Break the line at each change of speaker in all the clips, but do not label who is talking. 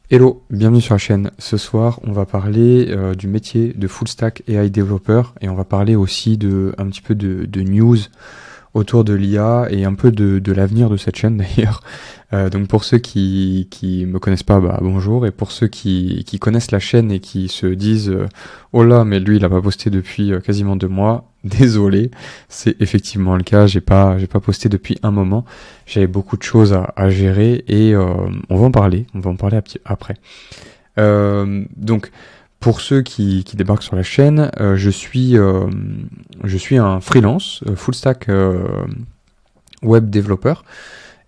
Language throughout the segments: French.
Hello, bienvenue sur la chaîne. Ce soir, on va parler du métier de full stack AI développeur et on va parler aussi un petit peu de news autour de l'IA et un peu de l'avenir de cette chaîne d'ailleurs. Donc pour ceux qui me connaissent pas, bah bonjour, et pour ceux qui connaissent la chaîne et qui se disent oh là, mais lui il a pas posté depuis quasiment 2 mois, désolé, c'est effectivement le cas, j'ai pas posté depuis un moment, j'avais beaucoup de choses à gérer et on va en parler après. Donc pour ceux qui débarquent sur la chaîne, je suis un freelance, full stack web développeur.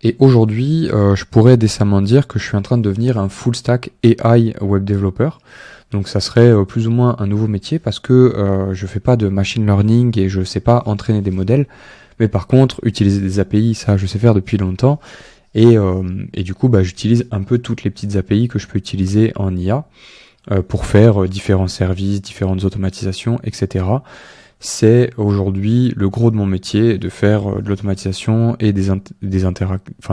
Et aujourd'hui, je pourrais décemment dire que je suis en train de devenir un full stack AI web développeur. Donc ça serait plus ou moins un nouveau métier parce que je fais pas de machine learning et je sais pas entraîner des modèles. Mais par contre, utiliser des API, ça je sais faire depuis longtemps. Et du coup, bah, j'utilise un peu toutes les petites API que je peux utiliser en IA pour faire différents services, différentes automatisations, etc. C'est aujourd'hui le gros de mon métier, de faire de l'automatisation et de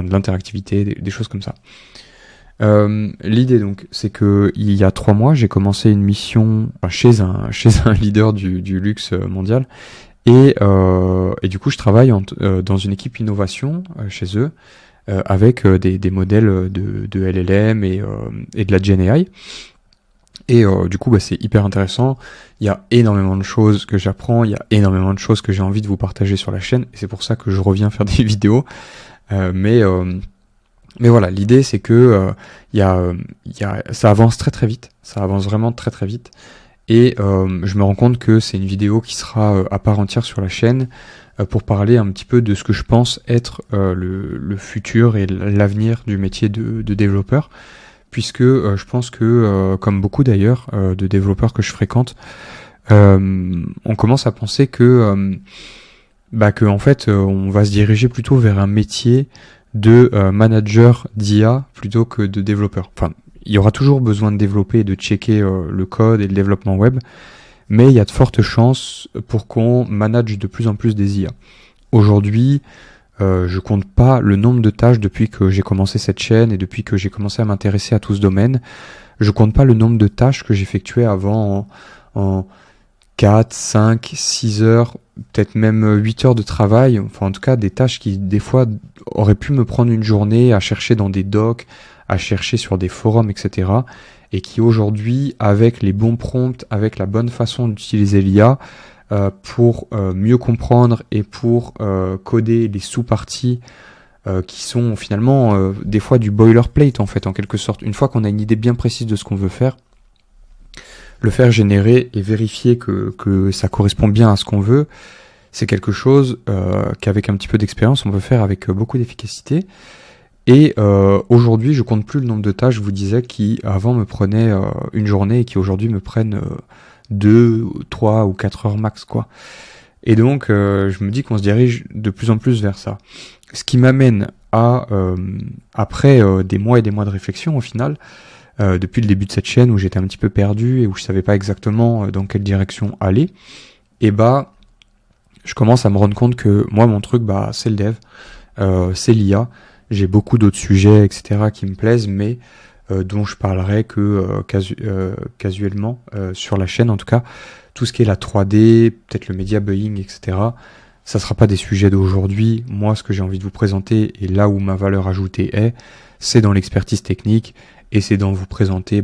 l'interactivité, des choses comme ça. L'idée donc, c'est que il y a 3 mois, j'ai commencé une mission chez un leader du luxe mondial, et du coup, je travaille dans une équipe innovation chez eux, avec des modèles de LLM et de la GenAI. Et du coup, bah, c'est hyper intéressant. Il y a énormément de choses que j'apprends, il y a énormément de choses que j'ai envie de vous partager sur la chaîne. Et c'est pour ça que je reviens faire des vidéos. Mais voilà, l'idée c'est que ça avance très très vite. Ça avance vraiment très très vite. Et je me rends compte que c'est une vidéo qui sera à part entière sur la chaîne pour parler un petit peu de ce que je pense être le futur et l'avenir du métier de développeur. Puisque je pense que, comme beaucoup d'ailleurs de développeurs que je fréquente, on commence à penser que en fait on va se diriger plutôt vers un métier de manager d'IA plutôt que de développeur. Enfin, il y aura toujours besoin de développer et de checker le code et le développement web, mais il y a de fortes chances pour qu'on manage de plus en plus des IA. Aujourd'hui, je compte pas le nombre de tâches depuis que j'ai commencé cette chaîne et depuis que j'ai commencé à m'intéresser à tout ce domaine. Je compte pas le nombre de tâches que j'effectuais avant en 4, 5, 6 heures, peut-être même 8 heures de travail. Enfin, en tout cas, des tâches qui, des fois, auraient pu me prendre une journée à chercher dans des docs, à chercher sur des forums, etc. Et qui aujourd'hui, avec les bons prompts, avec la bonne façon d'utiliser l'IA, pour mieux comprendre et pour coder les sous-parties qui sont finalement des fois du boilerplate en fait, en quelque sorte. Une fois qu'on a une idée bien précise de ce qu'on veut faire, le faire générer et vérifier que ça correspond bien à ce qu'on veut, c'est quelque chose qu'avec un petit peu d'expérience on peut faire avec beaucoup d'efficacité. Et aujourd'hui, je compte plus le nombre de tâches, je vous disais, qui avant me prenaient une journée et qui aujourd'hui me prennent 2, 3 ou 4 heures max, quoi. Et donc, je me dis qu'on se dirige de plus en plus vers ça. Ce qui m'amène à, après des mois et des mois de réflexion, au final, depuis le début de cette chaîne où j'étais un petit peu perdu et où je savais pas exactement dans quelle direction aller, et bah, je commence à me rendre compte que moi, mon truc, bah, c'est le dev, c'est l'IA. J'ai beaucoup d'autres sujets, etc., qui me plaisent, mais dont je parlerai que casuellement sur la chaîne. En tout cas, tout ce qui est la 3D, peut-être le media buying, etc., ça sera pas des sujets d'aujourd'hui. Moi, ce que j'ai envie de vous présenter et là où ma valeur ajoutée c'est dans l'expertise technique et c'est dans vous présenter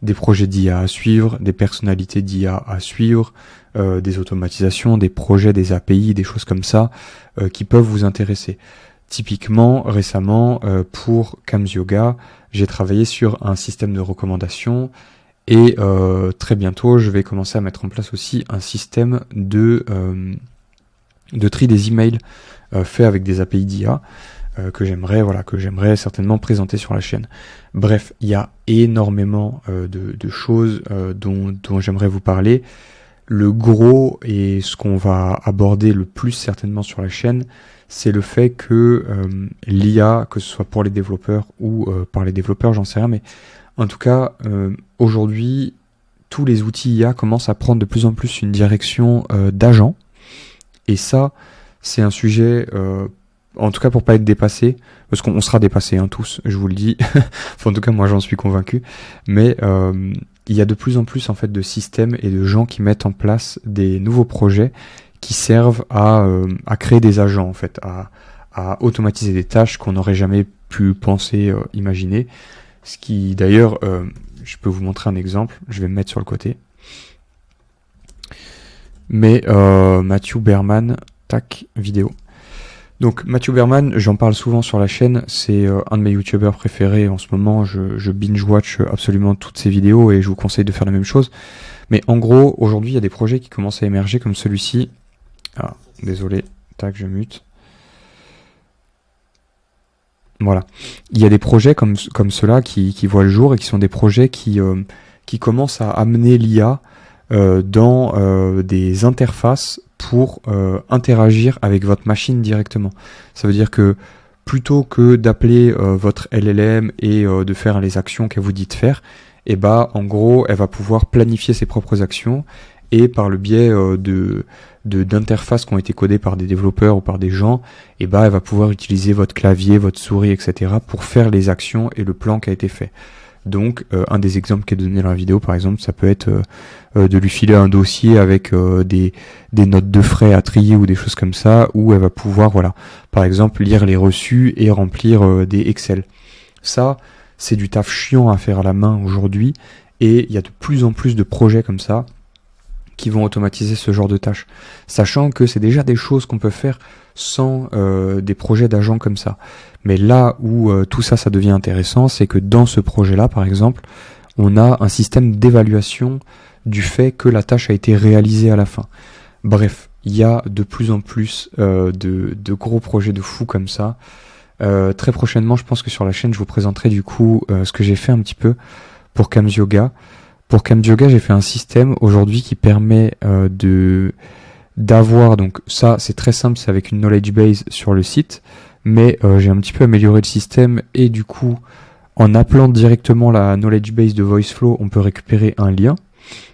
des projets d'IA à suivre, des personnalités d'IA à suivre, des automatisations, des projets, des API, des choses comme ça qui peuvent vous intéresser. Typiquement, récemment, pour Kams Yoga, j'ai travaillé sur un système de recommandation et très bientôt, je vais commencer à mettre en place aussi un système de tri des emails fait avec des API d'IA que j'aimerais certainement présenter sur la chaîne. Bref, il y a énormément de choses dont j'aimerais vous parler. Le gros et ce qu'on va aborder le plus certainement sur la chaîne, c'est le fait que l'IA, que ce soit pour les développeurs ou par les développeurs, j'en sais rien, mais en tout cas, aujourd'hui, tous les outils IA commencent à prendre de plus en plus une direction d'agent. Et ça, c'est un sujet en tout cas pour pas être dépassé, parce qu'on sera dépassé hein, tous, je vous le dis. Enfin, en tout cas moi j'en suis convaincu. Mais il y a de plus en plus en fait de systèmes et de gens qui mettent en place des nouveaux projets qui servent à créer des agents en fait, à automatiser des tâches qu'on n'aurait jamais pu penser, imaginer. Ce qui d'ailleurs, je peux vous montrer un exemple. Je vais me mettre sur le côté. Mais Matthew Berman, tac, vidéo. Donc Matthew Berman, j'en parle souvent sur la chaîne, c'est un de mes youtubeurs préférés en ce moment, je binge-watch absolument toutes ses vidéos et je vous conseille de faire la même chose. Mais en gros, aujourd'hui, il y a des projets qui commencent à émerger comme celui-ci. Ah, désolé, tac, je mute. Voilà. Il y a des projets comme ceux-là qui voient le jour et qui sont des projets qui commencent à amener l'IA dans des interfaces pour interagir avec votre machine directement. Ça veut dire que plutôt que d'appeler votre LLM et de faire les actions qu'elle vous dit de faire, et bah en gros elle va pouvoir planifier ses propres actions et par le biais d'interfaces qui ont été codées par des développeurs ou par des gens, et bah elle va pouvoir utiliser votre clavier, votre souris, etc. pour faire les actions et le plan qui a été fait. Donc un des exemples qui est donné dans la vidéo par exemple, ça peut être de lui filer un dossier avec des notes de frais à trier ou des choses comme ça, où elle va pouvoir, voilà, par exemple lire les reçus et remplir des Excel. Ça, c'est du taf chiant à faire à la main aujourd'hui, et il y a de plus en plus de projets comme ça qui vont automatiser ce genre de tâches, sachant que c'est déjà des choses qu'on peut faire sans des projets d'agents comme ça. Mais là où tout ça, ça devient intéressant, c'est que dans ce projet-là, par exemple, on a un système d'évaluation du fait que la tâche a été réalisée à la fin. Bref, il y a de plus en plus de gros projets de fous comme ça. Très prochainement, je pense que sur la chaîne, je vous présenterai du coup ce que j'ai fait un petit peu pour Kams Yoga. Pour Kams Yoga, j'ai fait un système aujourd'hui qui permet d'avoir, donc ça c'est très simple, c'est avec une knowledge base sur le site, mais j'ai un petit peu amélioré le système et du coup en appelant directement la knowledge base de VoiceFlow, on peut récupérer un lien,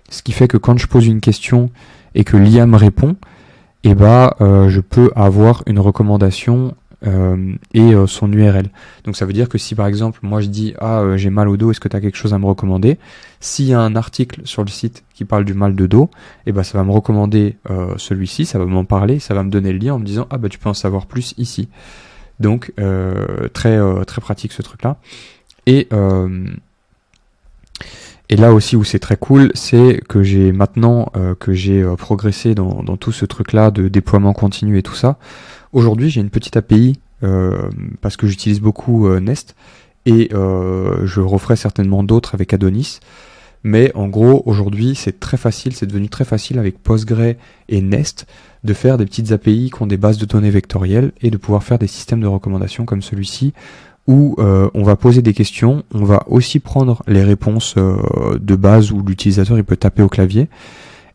ce qui fait que quand je pose une question et que l'IA me répond, et bah je peux avoir une recommandation et son URL. Donc ça veut dire que si par exemple moi je dis j'ai mal au dos, est-ce que tu as quelque chose à me recommander, s'il y a un article sur le site qui parle du mal de dos, et ben ça va me recommander celui-ci, ça va m'en parler, ça va me donner le lien en me disant tu peux en savoir plus ici. Donc très pratique ce truc là. Et là aussi où c'est très cool, c'est que j'ai maintenant que j'ai progressé dans tout ce truc là de déploiement continu et tout ça. Aujourd'hui, j'ai une petite API parce que j'utilise beaucoup Nest et je referai certainement d'autres avec Adonis. Mais en gros, aujourd'hui, c'est très facile, c'est devenu très facile avec Postgre et Nest de faire des petites API qui ont des bases de données vectorielles et de pouvoir faire des systèmes de recommandation comme celui-ci où on va poser des questions, on va aussi prendre les réponses de base où l'utilisateur il peut taper au clavier.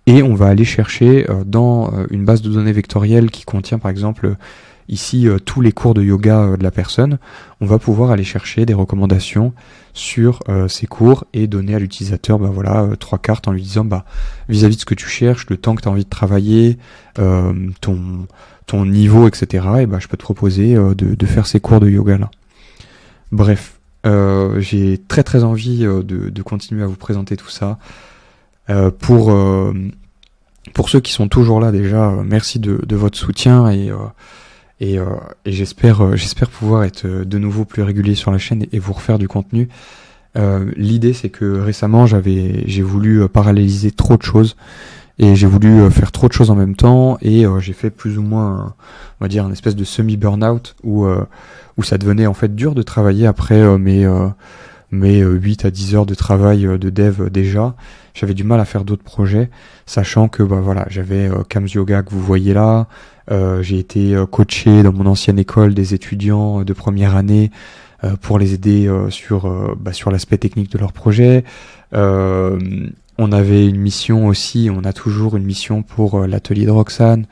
Et on va aller chercher dans une base de données vectorielle qui contient par exemple ici tous les cours de yoga de la personne. On va pouvoir aller chercher des recommandations sur ces cours et donner à l'utilisateur 3 cartes en lui disant vis-à-vis de ce que tu cherches, le temps que tu as envie de travailler, ton niveau, etc. Et je peux te proposer de faire ces cours de yoga là. Bref, j'ai très envie de continuer à vous présenter tout ça. Pour ceux qui sont toujours là déjà, merci de votre soutien et j'espère pouvoir être de nouveau plus régulier sur la chaîne et vous refaire du contenu. L'idée c'est que récemment j'ai voulu paralléliser trop de choses et j'ai voulu faire trop de choses en même temps et j'ai fait plus ou moins on va dire une espèce de semi-burnout où ça devenait en fait dur de travailler après mes 8 à 10 heures de travail de dev déjà. J'avais du mal à faire d'autres projets, sachant que j'avais Kams Yoga que vous voyez là, j'ai été coaché dans mon ancienne école des étudiants de première année pour les aider sur l'aspect technique de leur projet. On avait une mission aussi, on a toujours une mission pour l'atelier de Roxane.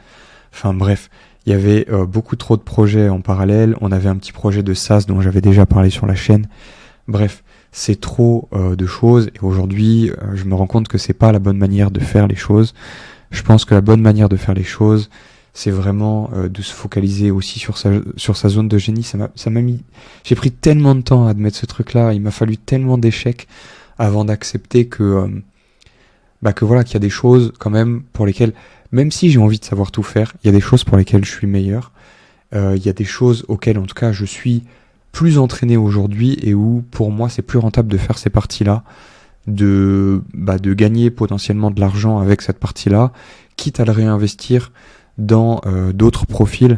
Enfin bref, il y avait beaucoup trop de projets en parallèle. On avait un petit projet de SaaS dont j'avais déjà parlé sur la chaîne. Bref, c'est trop de choses et aujourd'hui je me rends compte que c'est pas la bonne manière de faire les choses. Je pense que la bonne manière de faire les choses c'est vraiment de se focaliser aussi sur sa zone de génie. Ça m'a mis, j'ai pris tellement de temps à admettre ce truc-là, il m'a fallu tellement d'échecs avant d'accepter que voilà, qu'il y a des choses quand même pour lesquelles, même si j'ai envie de savoir tout faire, il y a des choses pour lesquelles je suis meilleur. Il y a des choses auxquelles, en tout cas, je suis plus entraîné aujourd'hui et où, pour moi, c'est plus rentable de faire ces parties-là, de gagner potentiellement de l'argent avec cette partie-là, quitte à le réinvestir dans d'autres profils.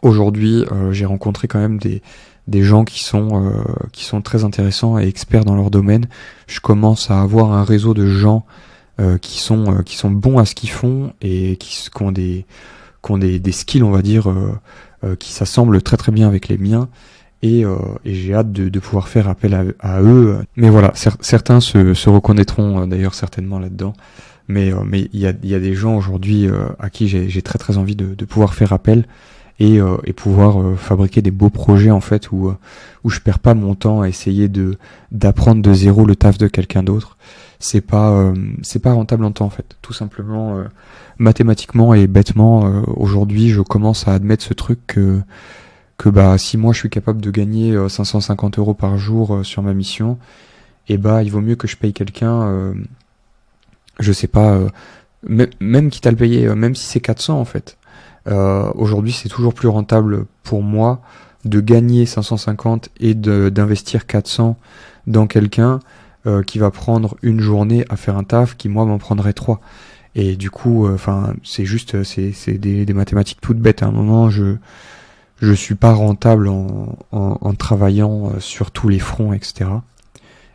Aujourd'hui, j'ai rencontré quand même des gens qui sont très intéressants et experts dans leur domaine. Je commence à avoir un réseau de gens qui sont bons à ce qu'ils font et qui ont des skills, on va dire, qui s'assemblent très très bien avec les miens. Et j'ai hâte de pouvoir faire appel à eux. Mais voilà, certains se reconnaîtront d'ailleurs certainement là-dedans. Mais il y a des gens aujourd'hui à qui j'ai très très envie de pouvoir faire appel et pouvoir fabriquer des beaux projets en fait où je perds pas mon temps à essayer d'apprendre de zéro le taf de quelqu'un d'autre. C'est pas rentable en temps en fait. Tout simplement mathématiquement et bêtement aujourd'hui je commence à admettre ce truc que si moi je suis capable de gagner 550 € par jour sur ma mission, et il vaut mieux que je paye quelqu'un je sais pas même quitte à le payer même si c'est 400 en fait. Aujourd'hui c'est toujours plus rentable pour moi de gagner 550 et d'investir 400 dans quelqu'un qui va prendre une journée à faire un taf qui moi m'en prendrait 3. Et du coup c'est juste c'est des mathématiques toutes bêtes. À un moment je suis pas rentable en travaillant sur tous les fronts, etc.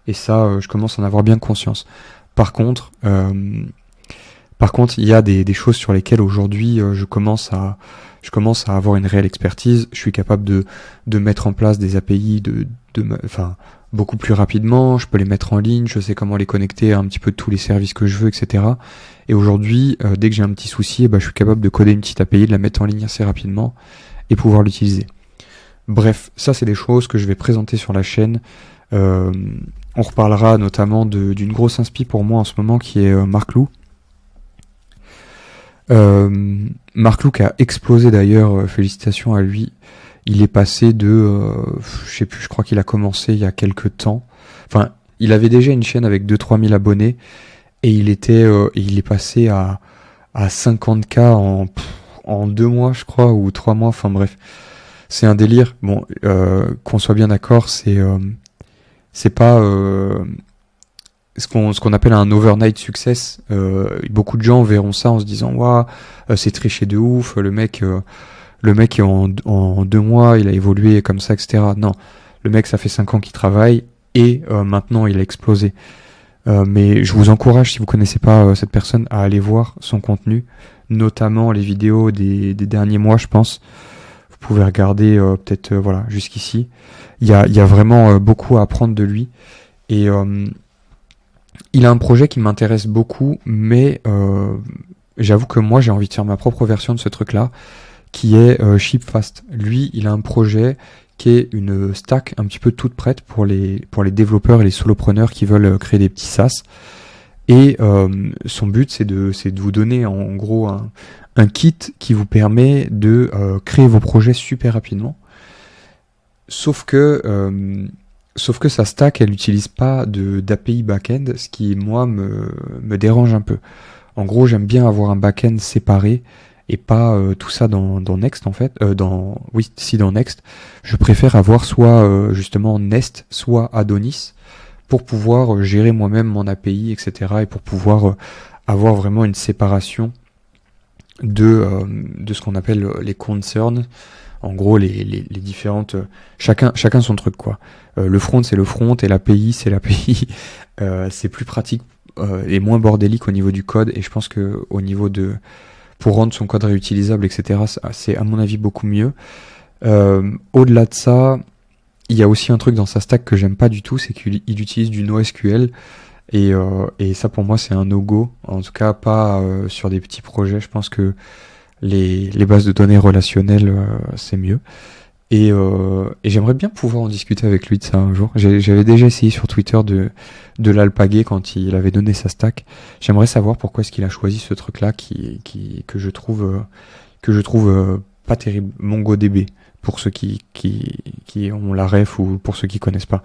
Et ça, je commence à en avoir bien conscience. Par contre, il y a des choses sur lesquelles aujourd'hui je commence à avoir une réelle expertise. Je suis capable de mettre en place des API beaucoup plus rapidement. Je peux les mettre en ligne. Je sais comment les connecter à un petit peu tous les services que je veux, etc. Et aujourd'hui, dès que j'ai un petit souci, je suis capable de coder une petite API, de la mettre en ligne assez rapidement et pouvoir l'utiliser. Bref, ça c'est des choses que je vais présenter sur la chaîne. On reparlera notamment d'une grosse inspi pour moi en ce moment qui est Marc Lou. Marc Lou qui a explosé d'ailleurs, félicitations à lui. Il est passé je sais plus, je crois qu'il a commencé il y a quelques temps. Enfin, il avait déjà une chaîne avec 2-3 000 abonnés et il est passé à 50K en 2 mois, je crois, ou 3 mois, enfin bref. C'est un délire. Bon, qu'on soit bien d'accord, c'est pas ce qu'on appelle un overnight success. Beaucoup de gens verront ça en se disant waouh, c'est triché de ouf, le mec en 2 mois il a évolué comme ça, etc. Non, le mec ça fait 5 ans qu'il travaille et maintenant il a explosé. Mais je vous encourage, si vous connaissez pas cette personne, à aller voir son contenu, notamment les vidéos des derniers mois, je pense. Vous pouvez regarder peut-être jusqu'ici. Il y a vraiment beaucoup à apprendre de lui. Et il a un projet qui m'intéresse beaucoup, mais j'avoue que moi j'ai envie de faire ma propre version de ce truc-là, qui est Shipfast. Lui, il a un projet qui est une stack un petit peu toute prête pour les développeurs et les solopreneurs qui veulent créer des petits SaaS. Et son but, c'est de vous donner en gros un kit qui vous permet de créer vos projets super rapidement. Sauf que sa stack, elle n'utilise pas d'API back-end, ce qui, moi, me dérange un peu. En gros, j'aime bien avoir un back-end séparé et pas tout ça dans Next, en fait. Dans Next. Je préfère avoir soit justement Nest, soit Adonis, pour pouvoir gérer moi-même mon API, etc. et pour pouvoir avoir vraiment une séparation de ce qu'on appelle les concerns. En gros, les différentes... Chacun son truc, quoi. Le front, c'est le front, et l'API, c'est l'API. C'est plus pratique et moins bordélique au niveau du code, et je pense que au niveau pour rendre son code réutilisable, etc., c'est à mon avis beaucoup mieux. Au-delà de ça, il y a aussi un truc dans sa stack que j'aime pas du tout, c'est qu'il utilise du NoSQL, et ça pour moi c'est un no-go, en tout cas pas sur des petits projets. Je pense que les bases de données relationnelles c'est mieux, et j'aimerais bien pouvoir en discuter avec lui de ça un jour. J'avais déjà essayé sur Twitter de l'alpaguer quand il avait donné sa stack. J'aimerais savoir pourquoi est-ce qu'il a choisi ce truc là que je trouve que je trouve pas terrible. MongoDB, pour ceux qui ont la ref ou pour ceux qui connaissent pas.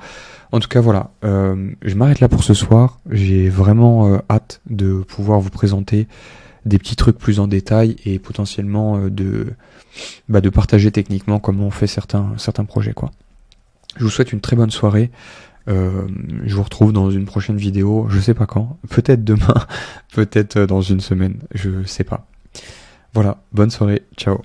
En tout cas, voilà. Je m'arrête là pour ce soir. J'ai vraiment hâte de pouvoir vous présenter des petits trucs plus en détail et potentiellement de partager techniquement comment on fait certains projets, quoi. Je vous souhaite une très bonne soirée. Je vous retrouve dans une prochaine vidéo, je sais pas quand, peut-être demain, peut-être dans une semaine, je sais pas. Voilà, bonne soirée, ciao.